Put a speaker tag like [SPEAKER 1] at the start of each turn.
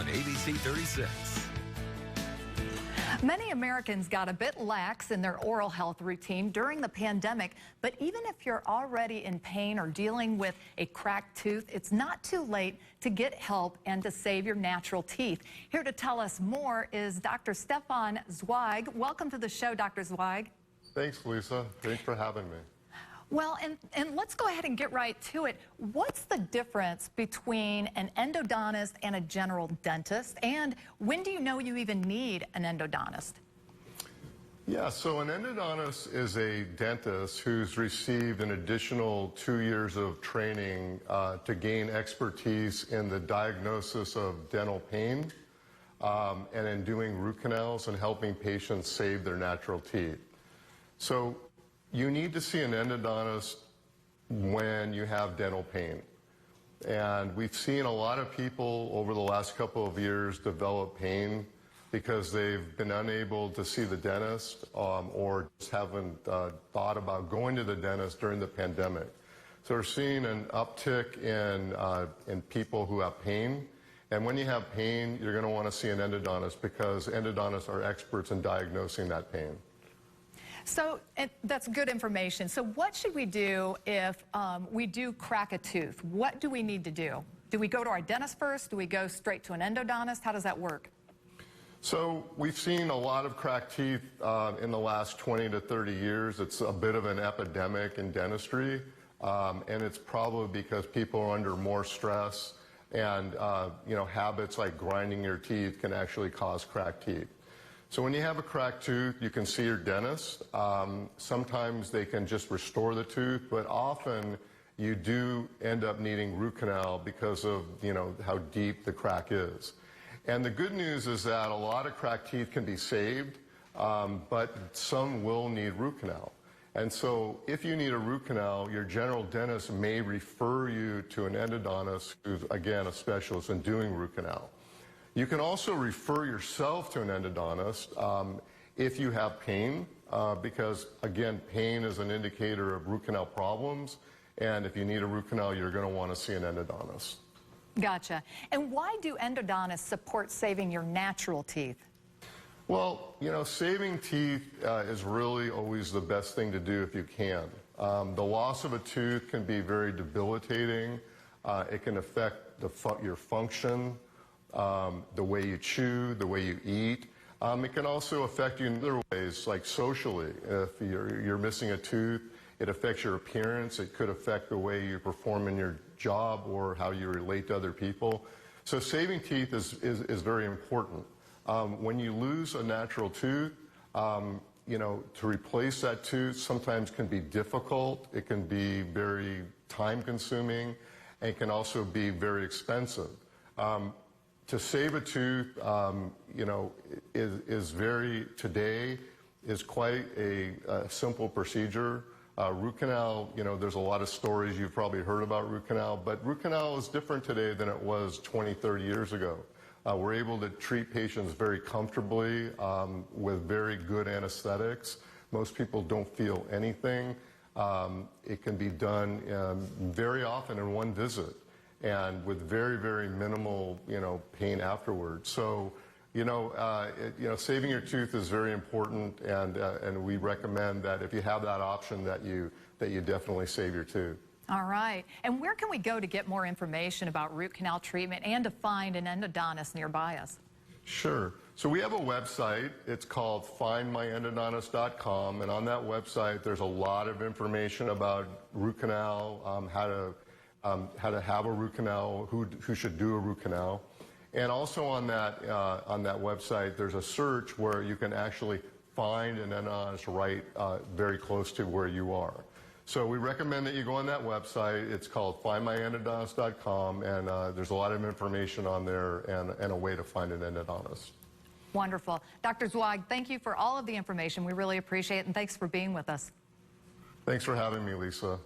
[SPEAKER 1] on ABC 36.
[SPEAKER 2] Many Americans got a bit lax in their oral health routine during the pandemic, but even if you're already in pain or dealing with a cracked tooth, it's not too late to get help and to save your natural teeth. Here to tell us more is Dr. Stefan Zweig. Welcome to the show, Dr. Zweig.
[SPEAKER 3] Thanks, Lisa. Thanks for having me.
[SPEAKER 2] Well, and let's go ahead and get right to it. What's the difference between an endodontist and a general dentist? And when do you know you even need an endodontist?
[SPEAKER 3] Yeah, so an endodontist is a dentist who's received an additional 2 years of training to gain expertise in the diagnosis of dental pain and in doing root canals and helping patients save their natural teeth. So you need to see an endodontist when you have dental pain. And we've seen a lot of people over the last couple of years develop pain because they've been unable to see the dentist or just haven't thought about going to the dentist during the pandemic. So we're seeing an uptick in people who have pain. And when you have pain, you're going to want to see an endodontist because endodontists are experts in diagnosing that pain.
[SPEAKER 2] So that's good information. So what should we do if we do crack a tooth? What do we need to do? Do we go to our dentist first? Do we go straight to an endodontist? How does that work?
[SPEAKER 3] So we've seen a lot of cracked teeth in the last 20 to 30 years. It's a bit of an epidemic in dentistry, and it's probably because people are under more stress and habits like grinding your teeth can actually cause cracked teeth. So when you have a cracked tooth, you can see your dentist. Sometimes they can just restore the tooth, but often you do end up needing root canal because of how deep the crack is. And the good news is that a lot of cracked teeth can be saved, but some will need root canal. And so if you need a root canal, your general dentist may refer you to an endodontist who's, again, a specialist in doing root canal. You can also refer yourself to an endodontist if you have pain, because, again, pain is an indicator of root canal problems, and if you need a root canal, you're going to want to see an endodontist.
[SPEAKER 2] Gotcha. And why do endodontists support saving your natural teeth?
[SPEAKER 3] Well, saving teeth is really always the best thing to do if you can. The loss of a tooth can be very debilitating. It can affect your function. The way you chew, the way you eat. It can also affect you in other ways, like socially. If you're missing a tooth, it affects your appearance. It could affect the way you perform in your job or how you relate to other people. So saving teeth is very important. When you lose a natural tooth, to replace that tooth sometimes can be difficult. It can be very time-consuming, and it can also be very expensive. To save a tooth, today is quite a simple procedure. Root canal, there's a lot of stories you've probably heard about root canal, but root canal is different today than it was 20, 30 years ago. We're able to treat patients very comfortably with very good anesthetics. Most people don't feel anything. It can be done very often in one visit, and with very, very minimal, pain afterwards. So, saving your tooth is very important, and we recommend that if you have that option, that you definitely save your tooth.
[SPEAKER 2] All right. And where can we go to get more information about root canal treatment and to find an endodontist nearby us?
[SPEAKER 3] Sure. So we have a website. It's called findmyendodontist.com, and on that website, there's a lot of information about root canal, how to have a root canal, who should do a root canal. And also on that website, there's a search where you can actually find an endodontist right very close to where you are. So we recommend that you go on that website. It's called findmyendodontist.com, and there's a lot of information on there and a way to find an endodontist.
[SPEAKER 2] Wonderful. Dr. Zweig, thank you for all of the information. We really appreciate it, and thanks for being with us.
[SPEAKER 3] Thanks for having me, Lisa.